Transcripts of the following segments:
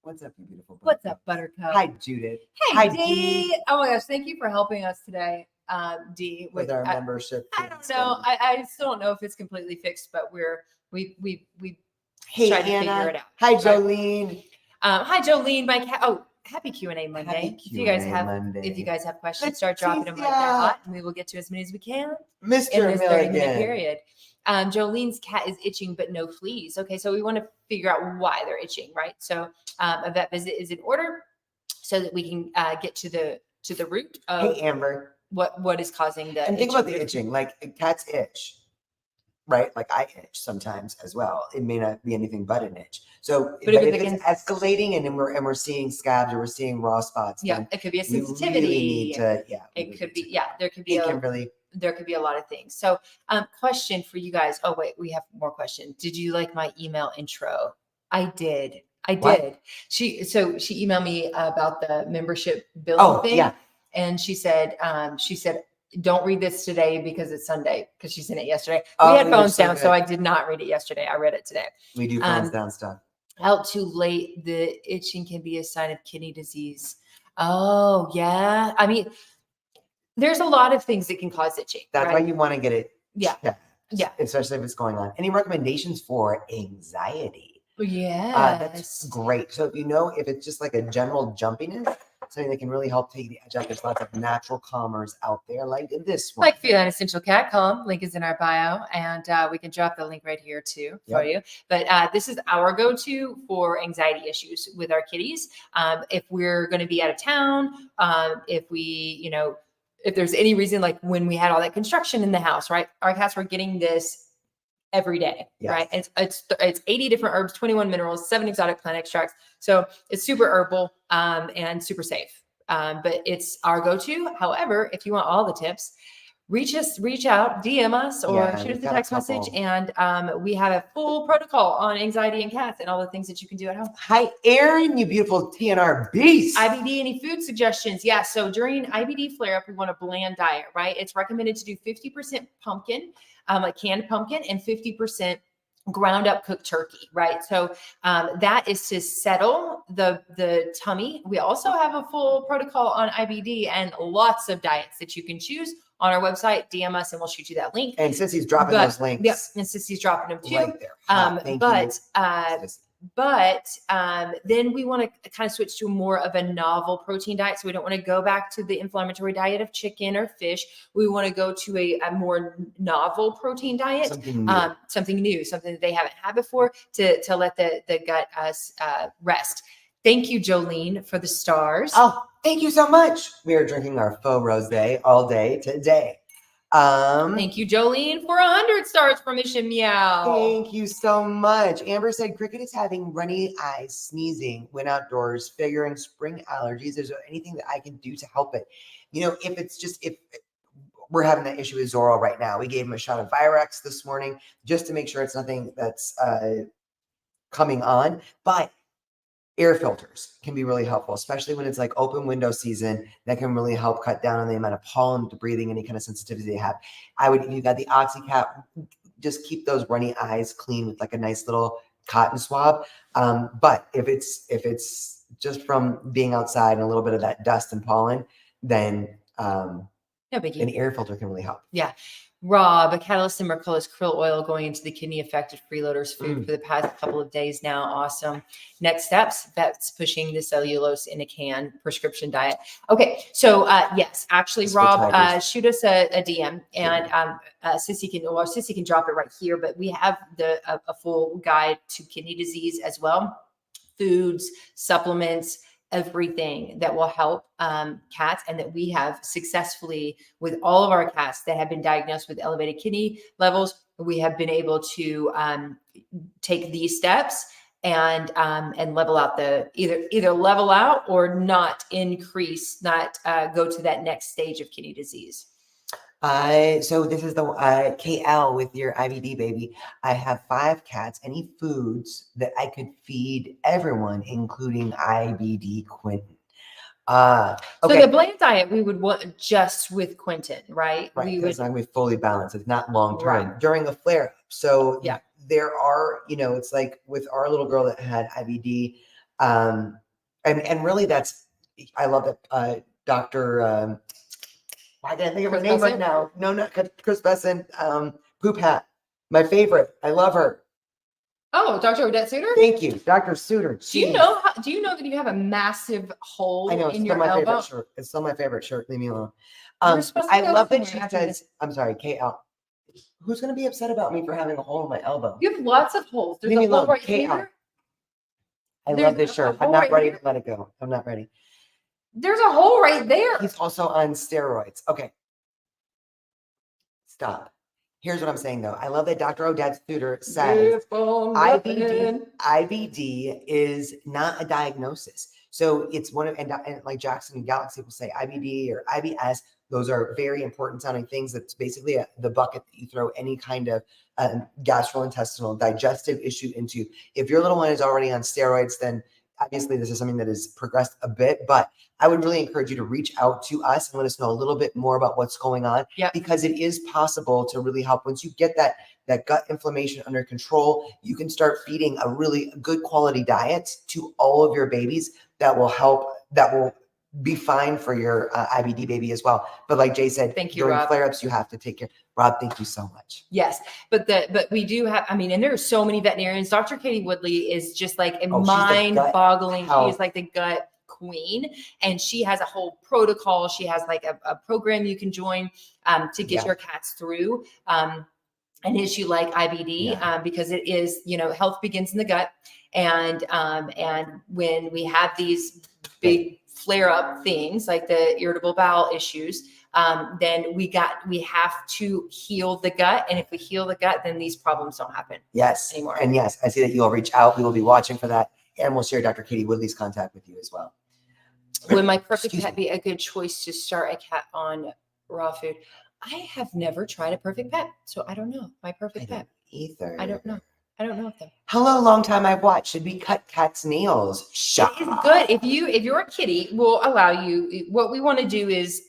What's up, you beautiful buttercup? What's up, Buttercup? Hi, Judith. Hey, Hi, Dee. Oh my gosh, thank you for helping us today, Dee. With our membership. I don't know. I still don't know if it's completely fixed, but we Hey, tried to Anna. figure it out. Hi, Jolene. Hi, Jolene. My cat. Oh, happy Q&A Monday. Happy If you guys have Monday. if you guys have questions, start dropping them like they're hot, and we will get to as many as we can Mr. in this 30-minute Milligan. period. Jolene's cat is itching, but no fleas. Okay, so we want to figure out why they're itching, right? So a vet visit is in order so that we can get to the root of Hey, Amber. what is causing the And think itching. about the itching. Like cats itch, right? Like I itch sometimes as well. It may not be anything but an itch. So, but if it's escalating and we're seeing scabs or we're seeing raw spots, yeah, it could be a sensitivity. We really need to, it could be, yeah, there could be there could be a lot of things. So, question for you guys. Oh, wait, we have more questions. Did you like my email intro? I did. What? She emailed me about the membership billing thing. Yeah. And she said, don't read this today because it's Sunday, because she sent it yesterday. We had phones down, so I did not read it yesterday. I read it today. We do phones down stuff. Out too late, the itching can be a sign of kidney disease. Oh, yeah. I mean, there's a lot of things that can cause itching. That's why you want to get it checked, yeah. Especially if it's going on. Any recommendations for anxiety? Yeah. That's great. So if it's just like a general jumpiness, something that can really help take the edge out. There's lots of natural calmers out there like this one. Like Feline Essential Cat Calm. Link is in our bio. And we can drop the link right here too for you. But this is our go-to for anxiety issues with our kitties. If we're going to be out of town, if we, if there's any reason, like when we had all that construction in the house, right? Our cats were getting this every day, right? It's 80 different herbs, 21 minerals, 7 exotic plant extracts. So it's super herbal and super safe. But it's our go-to. However, if you want all the tips, reach out, DM us, or shoot us a text message. And we have a full protocol on anxiety and cats and all the things that you can do at home. Hi, Erin, you beautiful TNR beast. IBD, any food suggestions? Yeah. So during IBD flare-up, we want a bland diet, right? It's recommended to do 50% pumpkin, like canned pumpkin, and 50% ground up cooked turkey, right? So that is to settle the tummy. We also have a full protocol on IBD and lots of diets that you can choose on our website. DM us and we'll shoot you that link. And Sissy's dropping those links. Yep, and Sissy's dropping them too. Right there. But then we want to kind of switch to more of a novel protein diet. So we don't want to go back to the inflammatory diet of chicken or fish. We want to go to a more novel protein diet, something new, something that they haven't had before to let the gut rest. Thank you, Jolene, for the stars. Oh, thank you so much. We are drinking our faux rosé all day today. Thank you, Jolene, for 100 stars for Mission Meow. Thank you so much. Amber said Cricket is having runny eyes, sneezing, went outdoors, figuring spring allergies. Is there anything that I can do to help it? If we're having that issue with Zorro right now, we gave him a shot of Virex this morning just to make sure it's nothing that's coming on. But air filters can be really helpful, especially when it's like open window season. That can really help cut down on the amount of pollen to breathing, any kind of sensitivity they have. If you got the OxyCap, just keep those runny eyes clean with like a nice little cotton swab. But if it's just from being outside and a little bit of that dust and pollen, then an air filter can really help. Yeah. Rob, a catalyst in Mercola's krill oil going into the kidney affected freeloaders food for the past couple of days now. Awesome. Next steps, vets pushing the cellulose in a can prescription diet. Okay. So yes, actually, Rob, shoot us a DM and Sissy can drop it right here, but we have a full guide to kidney disease as well. Foods, supplements, everything that will help cats, and that we have successfully with all of our cats that have been diagnosed with elevated kidney levels. We have been able to take these steps and level out either level out or not increase, not go to that next stage of kidney disease. So this is the KL with your IBD baby. I have 5 cats. Any foods that I could feed everyone, including IBD Quentin? Okay. So the bland diet we would want just with Quentin, right? Right. It's not going to be fully balanced. It's not long term during a flare up. So there are, it's like with our little girl that had IBD. And really I love that Dr. I can't think of her Chris name right Besant? now. No, not Chris Besant. Poop Hat. My favorite. I love her. Oh, Dr. Odette Suter? Thank you. Dr. Suter. Do you know that you have a massive hole I know, it's in still your my elbow? favorite shirt. It's still my favorite shirt. Leave me alone. You're supposed to I go love that somewhere she after says, this. I'm sorry, KL. Who's going to be upset about me for having a hole in my elbow? You have lots of holes. There's Leave me a hole alone. right KL. here. I There's love this a shirt. I'm hole not right ready here. to let it go. I'm not ready. There's a hole right there. He's also on steroids. Okay. Stop. Here's what I'm saying though. I love that Dr. Odette Suter says IBD is not a diagnosis. So it's one of, and like Jackson and Galaxy will say IBD or IBS, those are very important sounding things. That's basically the bucket that you throw any kind of gastrointestinal digestive issue into. If your little one is already on steroids, then obviously this is something that has progressed a bit, but I would really encourage you to reach out to us and let us know a little bit more about what's going on, because it is possible to really help. Once you get that gut inflammation under control, you can start feeding a really good quality diet to all of your babies that will help, that will be fine for your IBD baby as well. But like Jay said, Thank you, during Rob. flare-ups, you have to take care. Rob, thank you so much. Yes, but we do have, I mean, and there are so many veterinarians. Dr. Katie Woodley is just like a mind-boggling. She is like the gut queen, and she has a whole protocol. She has like a program you can join to get your cats through an issue like IBD, because it is, health begins in the gut. And when we have these big flare-up things like the irritable bowel issues, then we have to heal the gut. And if we heal the gut, then these problems don't happen anymore. And yes, I see that you'll reach out. We will be watching for that. And we'll share Dr. Katie Woodley's contact with you as well. Would my perfect pet be a good choice to start a cat on raw food? I have never tried a perfect pet, so I don't know. My perfect pet. Either. I don't know. I don't know them. Hello, long time I've watched. Should we cut cats' nails? It is good. If you're a kitty, we'll allow you. What we want to do is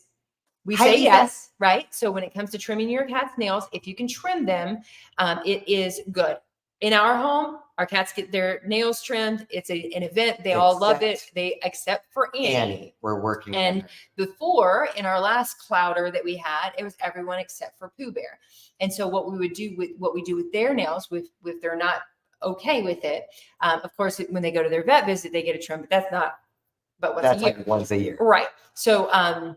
we say yes, right? So when it comes to trimming your cat's nails, if you can trim them, it is good. In our home, our cats get their nails trimmed. It's an event. They all love it. Except for Annie. We're working. And before, in our last clouder that we had, it was everyone except for Pooh Bear. And so what we do with their nails, if they're not okay with it, of course, when they go to their vet visit, they get a trim, but that's like once a year. Right. So,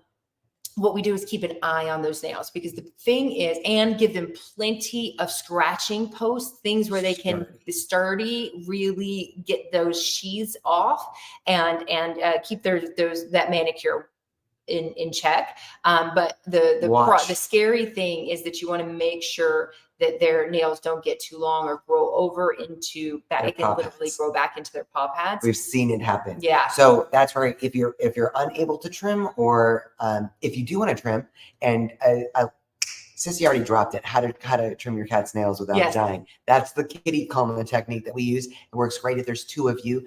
what we do is keep an eye on those nails, because the thing is, and give them plenty of scratching posts, things where they can sturdy, really get those sheaths off and keep that manicure in check. But the scary thing is that you want to make sure that their nails don't get too long or grow over into that. It can literally grow back into their paw pads. We've seen it happen. Yeah. So that's where if you're unable to trim, or if you do want to trim, and Sissy already dropped it, how to trim your cat's nails without dying. That's the kitty coma technique that we use. It works great if there's two of you.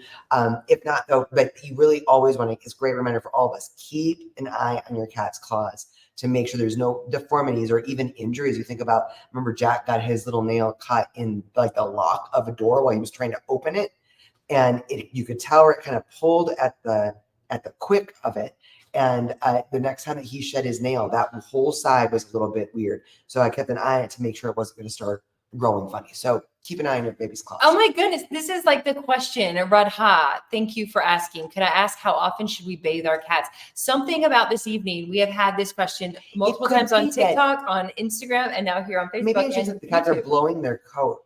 If not though, but you really always want to, it's a great reminder for all of us, keep an eye on your cat's claws to make sure there's no deformities or even injuries. You think about, remember Jack got his little nail cut in like the lock of a door while he was trying to open it. And you could tell where it kind of pulled at the quick of it. And the next time that he shed his nail, that whole side was a little bit weird. So I kept an eye on it to make sure it wasn't going to start growing funny. So keep an eye on your baby's claws. Oh my goodness. This is like the question. Radha, thank you for asking. Could I ask how often should we bathe our cats? Something about this evening. We have had this question multiple times on TikTok, on Instagram, and now here on Facebook. Maybe it's just that the cats are blowing their coat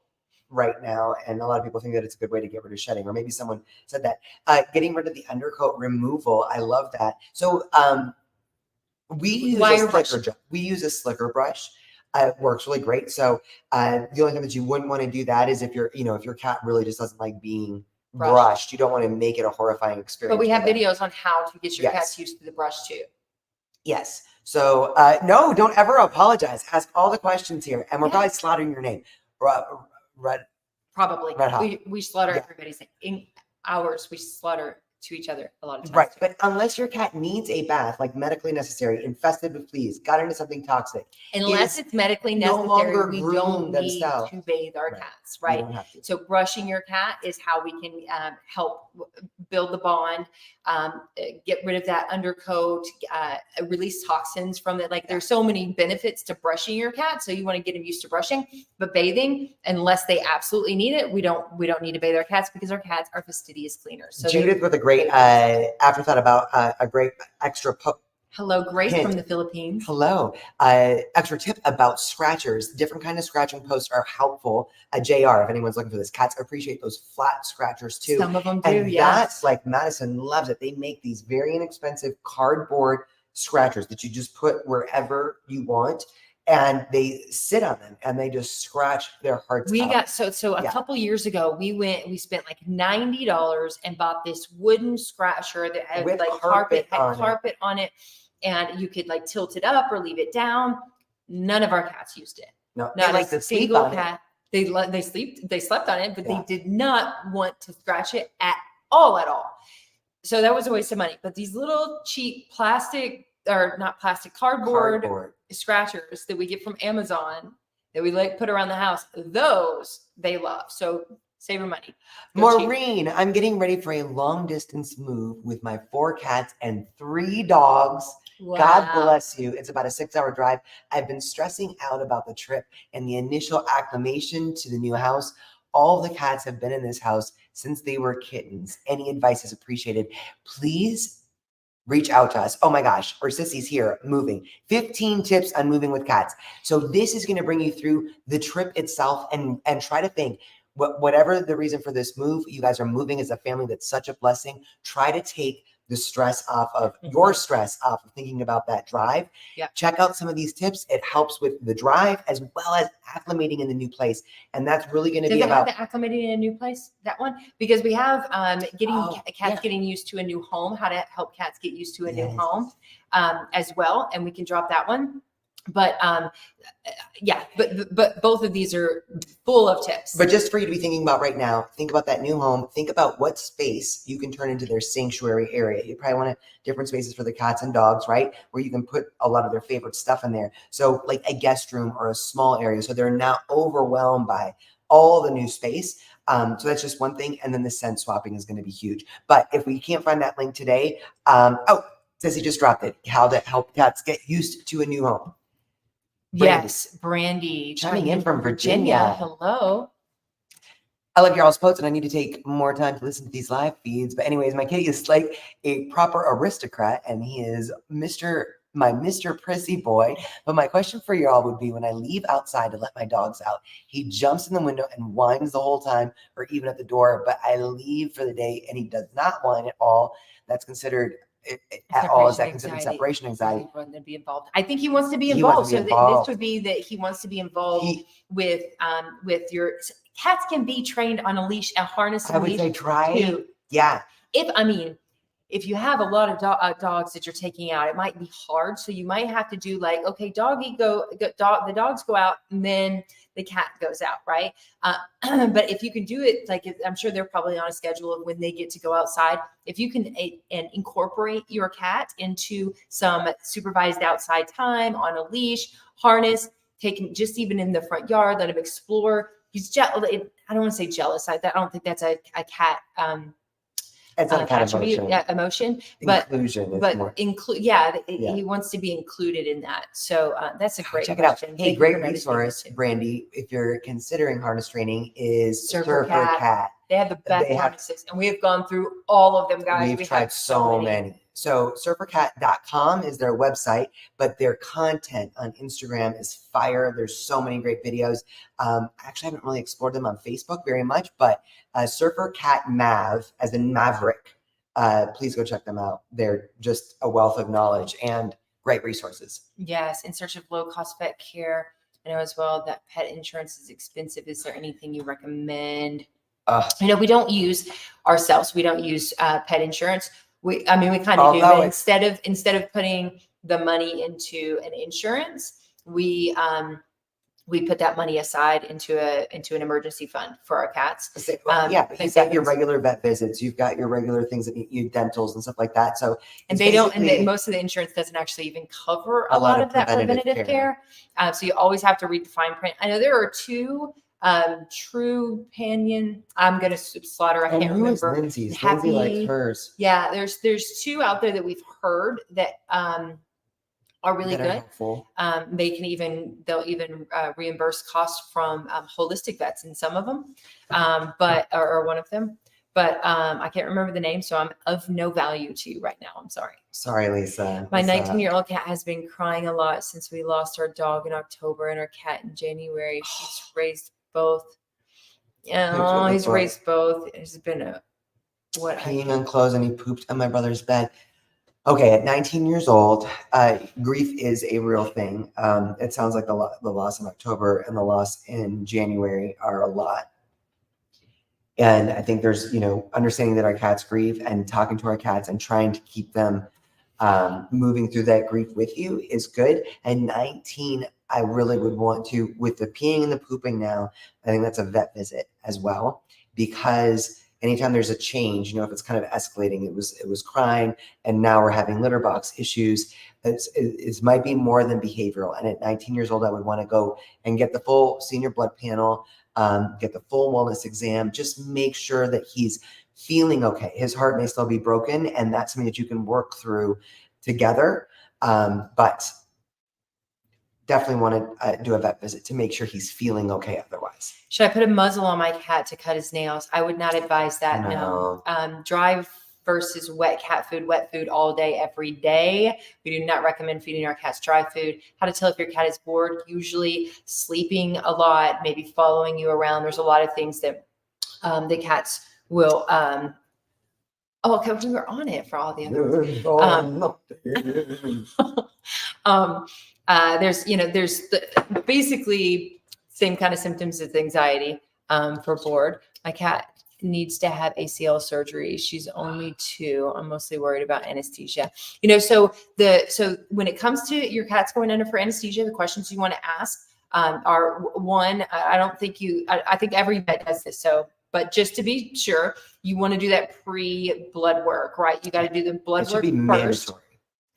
right now, and a lot of people think that it's a good way to get rid of shedding, or maybe someone said that. Getting rid of the undercoat removal, I love that. So we use a slicker brush. It works really great. So the only time that you wouldn't want to do that is if your cat really just doesn't like being brushed. You don't want to make it a horrifying experience. But we have videos on how to get your cats used to the brush too. Yes. So no, don't ever apologize. Ask all the questions here, and we're probably slaughtering your name. Probably. Red hot. We slaughter everybody's in hours. We slaughter to each other a lot of times. Right. But unless your cat needs a bath, like medically necessary, infested with fleas, got into something toxic. Unless it's medically no necessary, longer we groom don't need themselves. to bathe our Right. cats, You right? don't have to. So brushing your cat is how we can help build the bond, get rid of that undercoat, release toxins from it. Like there's so many benefits to brushing your cat. So you want to get them used to brushing, but bathing, unless they absolutely need it, we don't need to bathe our cats because our cats are fastidious cleaners. So Judith with a great afterthought about a great extra hello, Grace hint. from the Philippines. Hello. Extra tip about scratchers. Different kind of scratching posts are helpful. JR, if anyone's looking for this, cats appreciate those flat scratchers too. Some of them do, and yes. That's like Madison loves it. They make these very inexpensive cardboard scratchers that you just put wherever you want. And they sit on them and they just scratch their hearts out. Got so a couple years ago we spent like $90 and bought this wooden scratcher that had With like carpet on it, and you could like tilt it up or leave it down. None of our cats used it. No, not they like a to sleep single on cat. They slept on it, but Yeah. they did not want to scratch it at all. So that was a waste of money. But these little cheap plastic or not plastic, cardboard scratchers that we get from Amazon that we like put around the house, those they love. So save your money. Maureen, I'm getting ready for a long distance move with my 4 cats and 3 dogs. Wow. God bless you. It's about a 6-hour drive. I've been stressing out about the trip and the initial acclimation to the new house. All the cats have been in this house since they were kittens. Any advice is appreciated. Please reach out to us. Oh my gosh, or Sissy's here moving. 15 tips on moving with cats. So this is going to bring you through the trip itself and try to think, whatever the reason for this move, you guys are moving as a family. That's such a blessing. Try to take the stress off of your stress off of thinking about that drive. Yeah. Check out some of these tips. It helps with the drive as well as acclimating in the new place. And that's really going to be about the acclimating in a new place, that one, because we have cats getting used to a new home, how to help cats get used to a new home as well. And we can drop that one. But but both of these are full of tips. But just for you to be thinking about right now, think about that new home. Think about what space you can turn into their sanctuary area. You probably want different spaces for the cats and dogs, right? Where you can put a lot of their favorite stuff in there. So like a guest room or a small area. So they're not overwhelmed by all the new space. So that's just one thing. And then the scent swapping is going to be huge. But if we can't find that link today, Sissy just dropped it. How to help cats get used to a new home. Brandy. Yes, Brandy chiming in from Virginia. Hello. I love your all's posts, and I need to take more time to listen to these live feeds. But anyways, my kitty is like a proper aristocrat, and he is my Mr. Prissy boy. But my question for y'all would be, when I leave outside to let my dogs out, he jumps in the window and whines the whole time, or even at the door. But I leave for the day, and he does not whine at all. That's considered at all. Is that considered separation anxiety? To be involved. I think he wants to be involved. This would be that he wants to be involved with your cats. Can be trained on a leash, a harness. I would say try. Yeah. If you have a lot of dogs that you're taking out, it might be hard. So you might have to do like, okay, the dogs go out and then the cat goes out, right? But if you can do it, like I'm sure they're probably on a schedule of when they get to go outside. If you can and incorporate your cat into some supervised outside time on a leash, harness, taking just even in the front yard, let him explore. He's I don't want to say jealous. I don't think that's a cat. It's not a cat emotion, inclusion. He wants to be included in that. So that's a great check question. It out. Hey, great resource, Brandy. If you're considering harness training, is Surfer Cat. They have the best harnesses, and we have gone through all of them, guys. We've tried so many. So surfercat.com is their website, but their content on Instagram is fire. There's so many great videos. Actually, I haven't really explored them on Facebook very much, but Surfer Cat Mav, as in Maverick, please go check them out. They're just a wealth of knowledge and great resources. Yes, in search of low-cost vet care. I know as well that pet insurance is expensive. Is there anything you recommend? We don't use ourselves. We don't use pet insurance. We kind of do, but instead of putting the money into an insurance, we we put that money aside into an emergency fund for our cats. Yeah, but you've got your regular vet visits, you've got your regular things that you dentals and stuff like that. So and most of the insurance doesn't actually even cover a lot of that preventative care. So you always have to read the fine print. I know there are two True Panion. I'm gonna slaughter. I can't remember. Lindsay's. Lindsay likes hers. Yeah, there's two out there that we've heard that are really good. They'll even reimburse costs from holistic vets in some of them, or one of them. But I can't remember the name, so I'm of no value to you right now. I'm sorry. Sorry, Lisa. My 19-year-old cat has been crying a lot since we lost our dog in October and our cat in January. She's raised both. Yeah, he's raised both. It's been peeing on clothes, and he pooped on my brother's bed. Okay, at 19 years old, grief is a real thing. It sounds like the loss in October and the loss in January are a lot. And I think there's, understanding that our cats grieve and talking to our cats and trying to keep them moving through that grief with you is good. And 19, I really would want to, with the peeing and the pooping now, I think that's a vet visit as well, because anytime there's a change, if it's kind of escalating, it was crying and now we're having litter box issues, it might be more than behavioral. And at 19 years old, I would want to go and get the full senior blood panel, get the full wellness exam, just make sure that he's feeling okay. His heart may still be broken, and that's something that you can work through together. But definitely want to do a vet visit to make sure he's feeling okay otherwise. Should I put a muzzle on my cat to cut his nails? I would not advise that. No. Dry versus wet cat food, wet food all day, every day. We do not recommend feeding our cats dry food. How to tell if your cat is bored? Usually sleeping a lot, maybe following you around. There's a lot of things that the cats will, okay, we were on it for all the other there's basically same kind of symptoms as anxiety for bored. My cat needs to have ACL surgery. She's only 2. I'm mostly worried about anesthesia. So when it comes to your cat's going under for anesthesia, the questions you want to ask are one, I think every vet does this. But just to be sure, you want to do that pre-blood work, right? You got to do the blood work first.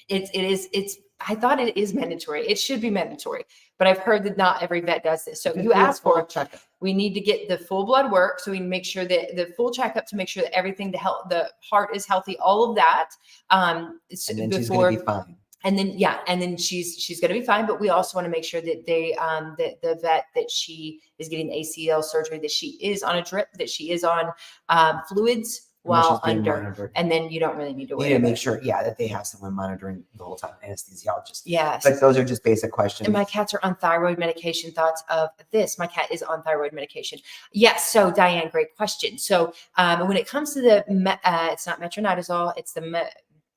Mandatory. I thought it is mandatory. It should be mandatory, but I've heard that not every vet does this. So you ask for it. We need to get the full blood work. So we make sure that the full checkup to make sure that everything to help the heart is healthy, all of that. And then she's going to be fine. And then she's going to be fine. But we also want to make sure that the vet that she is getting ACL surgery, that she is on a drip, that she is on fluids while under, monitored. And then you don't really need to worry. You need to make sure, that they have someone monitoring the whole time, anesthesiologist. Yes. But those are just basic questions. And my cats are on thyroid medication. Thoughts of this? My cat is on thyroid medication. Yes. So Diane, great question. So when it comes to it's not metronidazole, it's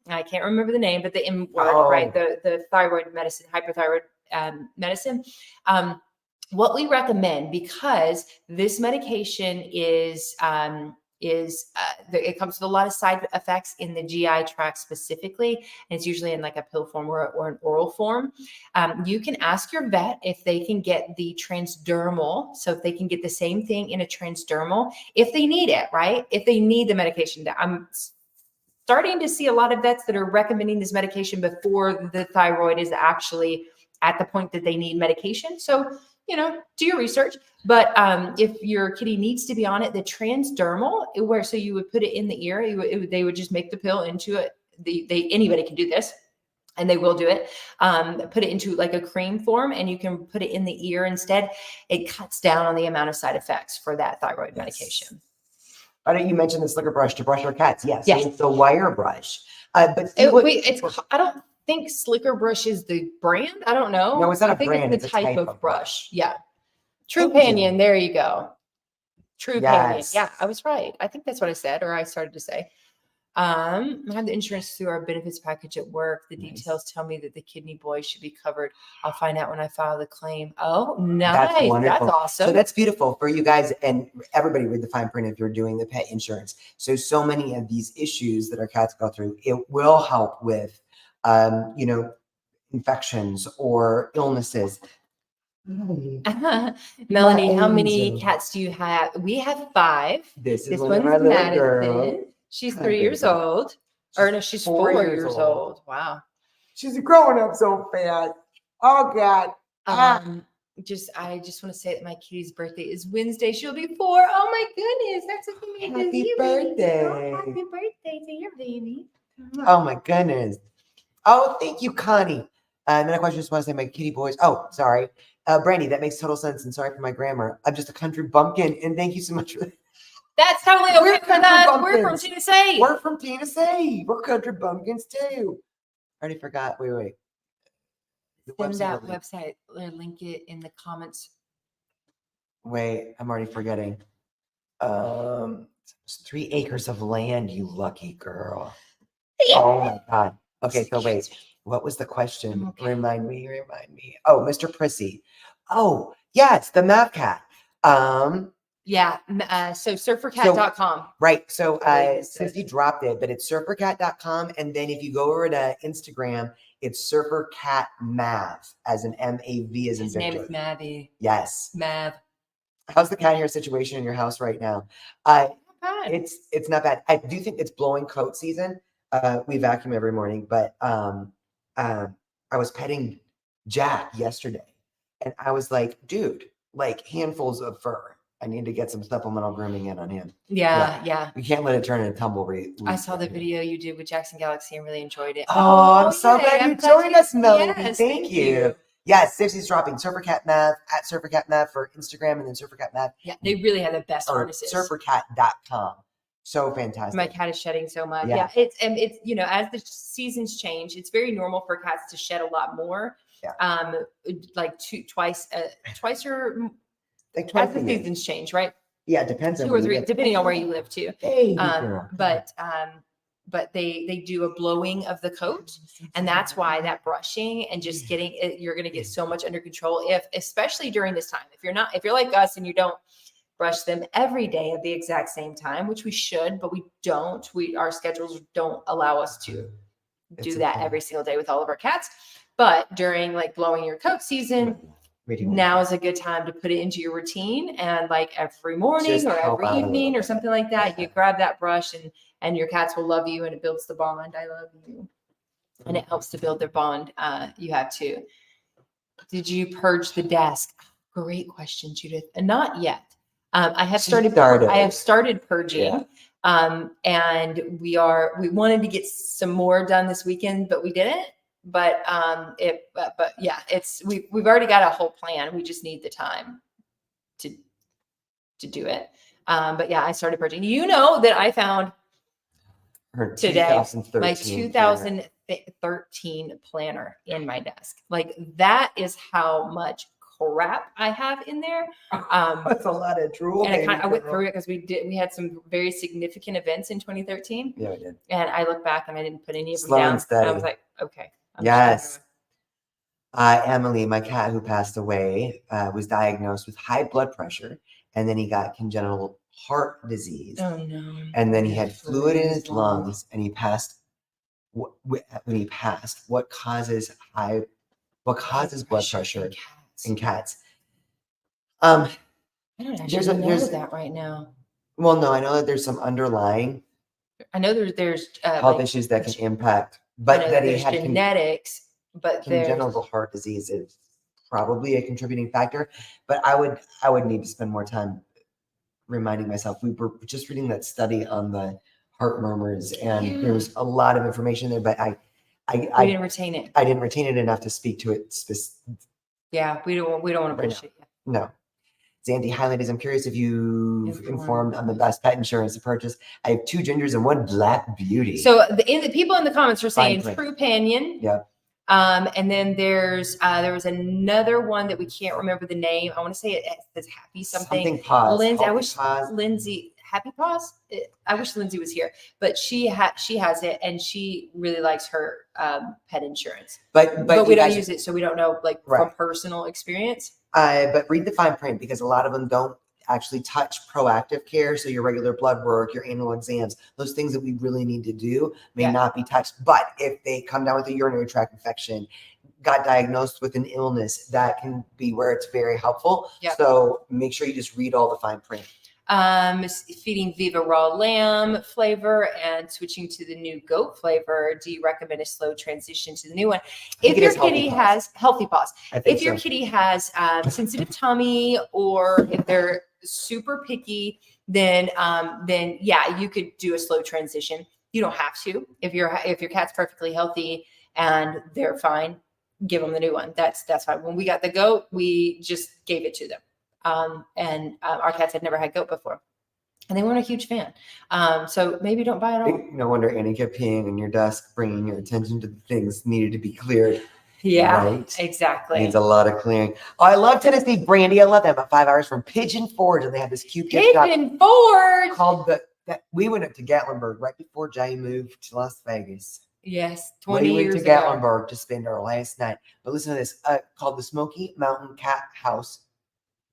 I can't remember the name, but the M word, right? The thyroid medicine, hyperthyroid medicine. What we recommend, because this medication is it comes with a lot of side effects in the GI tract specifically, and it's usually in like a pill form or an oral form. You can ask your vet if they can get the transdermal. So if they can get the same thing in a transdermal, if they need it, right? If they need the medication. I'm starting to see a lot of vets that are recommending this medication before the thyroid is actually at the point that they need medication. So do your research. But if your kitty needs to be on it, the transdermal, so you would put it in the ear, they would just make the pill into it. Anybody can do this, and they will do it. Put it into like a cream form, and you can put it in the ear instead. It cuts down on the amount of side effects for that thyroid medication. Why don't you mention the slicker brush to brush our cats? Yes. It's the wire brush. I don't think Slicker Brush is the brand. I don't know. No, it's not a brand. I think it's the type of brush. Yeah. True Thank Panion. you. There you go. True Panion. Yes. Yeah, I was right. I think that's what I said, or I started to say. I have the insurance through our benefits package at work. The details tell me that the kidney boy should be covered. I'll find out when I file the claim. Oh, nice. That's wonderful. That's awesome. So that's beautiful for you guys, and everybody read the fine print if you're doing the pet insurance. So many of these issues that our cats go through, it will help with, infections or illnesses. Melanie, how many angel. cats do you have? We have 5. This is This one of one's my little Madison. girls. She's Hi, 3 years baby. old. Or no, she's 4 years old. Wow. She's growing up so fast. Oh God. I just want to say that my kitty's birthday is Wednesday. She'll be 4. Oh my goodness, that's a Happy birthday. Happy birthday to your baby. Oh my goodness. Oh, thank you, Connie. And then I just want to say my kitty boys. Oh, sorry. Brandy, that makes total sense. And sorry for my grammar. I'm just a country bumpkin. And thank you so much for that. That's totally We're okay for country us. We're from bumpkins. Tennessee. We're from Tennessee. We're country bumpkins too. I already forgot. Wait. The Send that link. website or link it in the comments. Wait, I'm already forgetting. It's 3 acres of land, you lucky girl. Oh my God. Okay, so wait. What was the question? Okay. Remind me. Oh, Mr. Prissy. Oh, yes, the math cat. Yeah. So surfercat.com. Right. So Sissy dropped it, but it's surfercat.com. And then if you go over to Instagram, it's surfercatmav as an MAV as in His Victor. name is Mavi. Yes. Mav. How's the cat hair situation in your house right now? It's not bad. I do think it's blowing coat season. We vacuum every morning, but I was petting Jack yesterday, and I was like, dude, like handfuls of fur. I need to get some supplemental grooming in on him. Yeah. We can't let it turn into tumbleweed. I saw the video you did with Jackson Galaxy and really enjoyed it. Oh, I'm so glad you joined us, Melanie. Yes, thank you. Yes, Sipsy's dropping Surfercat Math at Surfercat Math for Instagram and then Surfercat Math. Yeah, they really have the best harnesses. Surfercat.com. So fantastic. My cat is shedding so much. Yeah. It's as the seasons change, it's very normal for cats to shed a lot more. Yeah. Like twice or like as the seasons change, right? Yeah, it depends. 2 or 3, depending on where you live too. But they do a blowing of the coat, and that's why that brushing and just getting it, you're going to get so much under control. Especially during this time, if you're like us and you don't brush them every day at the exact same time, which we should, but we don't. Our schedules don't allow us to do that every single day with all of our cats. But during like blowing your coat season, now is a good time to put it into your routine, and like every morning or every evening or something like that, you grab that brush and your cats will love you, and it builds the bond. I love you. And it helps to build their bond. You have to. Did you purge the desk? Great question, Judith. And not yet. I have started purging. Yeah. And we wanted to get some more done this weekend, but we didn't. But we've already got a whole plan. We just need the time to do it. But yeah, I started purging. You know that I found her today my 2013 planner in my desk. Like that is how much crap I have in there. That's a lot of drool. And I went through it because we had some very significant events in 2013. Yeah, we did. And I look back and I didn't put any of them down. And I was like, okay. Yes. Emily, my cat who passed away, was diagnosed with high blood pressure, and then he got congenital heart disease. Oh no! And then he had fluid in his lungs, and he passed. When he passed, what causes blood pressure in cats? I don't actually know that right now. Well, no, I know that there's some underlying. I know there's health issues that can impact. But that he had genetics, but congenital heart disease is probably a contributing factor. But I would need to spend more time reminding myself. We were just reading that study on the heart murmurs, and there was a lot of information there. But I didn't retain it. I didn't retain it enough to speak to it. Yeah, we don't want to push it. No. Zandy, hi ladies. I'm curious if you've informed on the best pet insurance to purchase. I have 2 gingers and 1 black beauty. So the people in the comments are saying True Panion. Yeah. And then there was another one that we can't remember the name. I want to say it says Happy something. Paws. Lindsay, I wish Lindsay Happy Paws. I wish Lindsay was here, but she has it, and she really likes her pet insurance. But we don't use it, so we don't know from personal experience. But read the fine print, because a lot of them don't actually touch proactive care. So your regular blood work, your annual exams, those things that we really need to do may not be touched. But if they come down with a urinary tract infection, got diagnosed with an illness, that can be where it's very helpful. Yep. So make sure you just read all the fine print. Feeding Viva raw lamb flavor and switching to the new goat flavor. Do you recommend a slow transition to the new one? If your kitty has healthy paws, if your kitty has sensitive tummy, or if they're super picky, then yeah, you could do a slow transition. You don't have to. If your cat's perfectly healthy and they're fine, give them the new one. That's fine. When we got the goat, we just gave it to them. Our cats had never had goat before, and they weren't a huge fan. So maybe don't buy it all. No wonder Annie kept peeing in your desk, bringing your attention to the things needed to be cleared. Yeah, right? Exactly. Needs a lot of clearing. Oh, I love Tennessee brandy. I love them. About 5 hours from Pigeon Forge, and they have this cute gift shop Pigeon Forge called we went up to Gatlinburg right before Jay moved to Las Vegas. Yes, 20 we years went to ago. Gatlinburg to spend our last night. But listen to this, called the Smoky Mountain Cat House.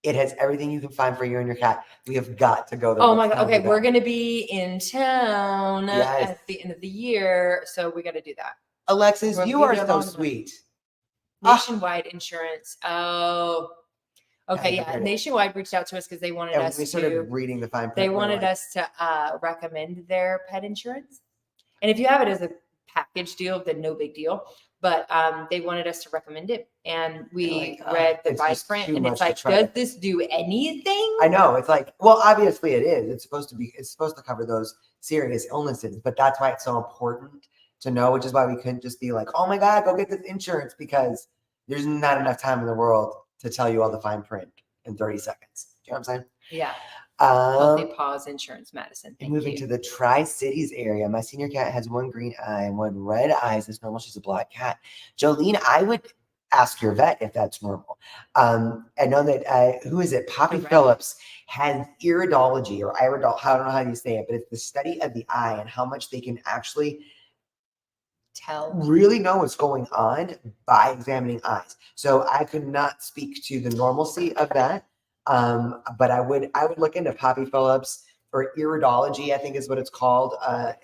It has everything you can find for you and your cat. We have got to go there. Oh my God. Okay, we're going to be in town yes. at the end of the year, so we got to do that. Alexis, you are so sweet. Nationwide insurance. Oh, okay. Yeah. Nationwide reached out to us because they wanted us we started reading the fine print. They wanted us to recommend their pet insurance. And if you have it as a package deal, then no big deal. But they wanted us to recommend it, and we read the fine print, and it's like, does this do anything? I know. It's like, well, obviously it is. It's supposed to cover those serious illnesses, but that's why it's so important to know, which is why we couldn't just be like, oh my God, go get this insurance, because there's not enough time in the world to tell you all the fine print in 30 seconds. Do you know what I'm saying? Yeah. Healthy Paws Insurance, Madison. Moving to the Tri-Cities area. My senior cat has one green eye and one red eye. It's normal. She's a black cat. Jolene, I would ask your vet if that's normal. I know that, who is it? Poppy Phillips has iridology or iridol. I don't know how you say it, but it's the study of the eye and how much they can actually really know what's going on by examining eyes. So I could not speak to the normalcy of that. But I would look into Poppy Phillips or iridology, I think is what it's called,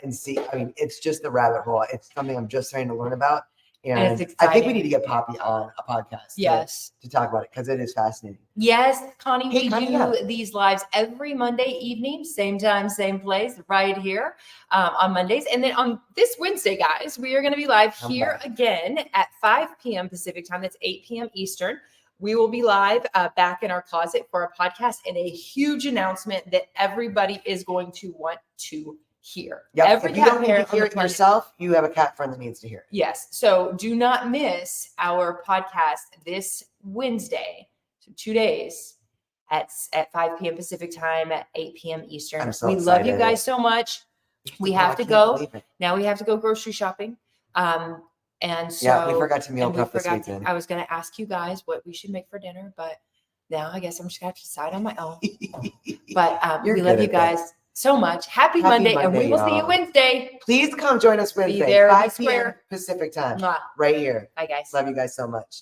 and see. I mean, it's just the rabbit hole. It's something I'm just trying to learn about, and I think we need to get Poppy on a podcast. Yes, to talk about it, because it is fascinating. Yes, Connie, we do these lives every Monday evening, same time, same place, right here on Mondays, and then on this Wednesday, guys, we are going to be live here again at 5 p.m. Pacific time. That's 8 p.m. Eastern. We will be live back in our closet for a podcast and a huge announcement that everybody is going to want to hear. Yep. If you don't need to hear it yourself, you have a cat friend that needs to hear it. Yes. So do not miss our podcast this Wednesday. So 2 days at 5 p.m. Pacific time, at 8 p.m. Eastern. I'm so excited. Love you guys so much. We have to go. Now we have to go grocery shopping. And so we forgot to meal prep this weekend. I was going to ask you guys what we should make for dinner, but now I guess I'm just going to have to decide on my own. But we love you guys so much. Happy Monday, and we will see you Wednesday. Please come join us Wednesday, 5 p.m. Pacific time, right here. Bye, guys. Love you guys so much.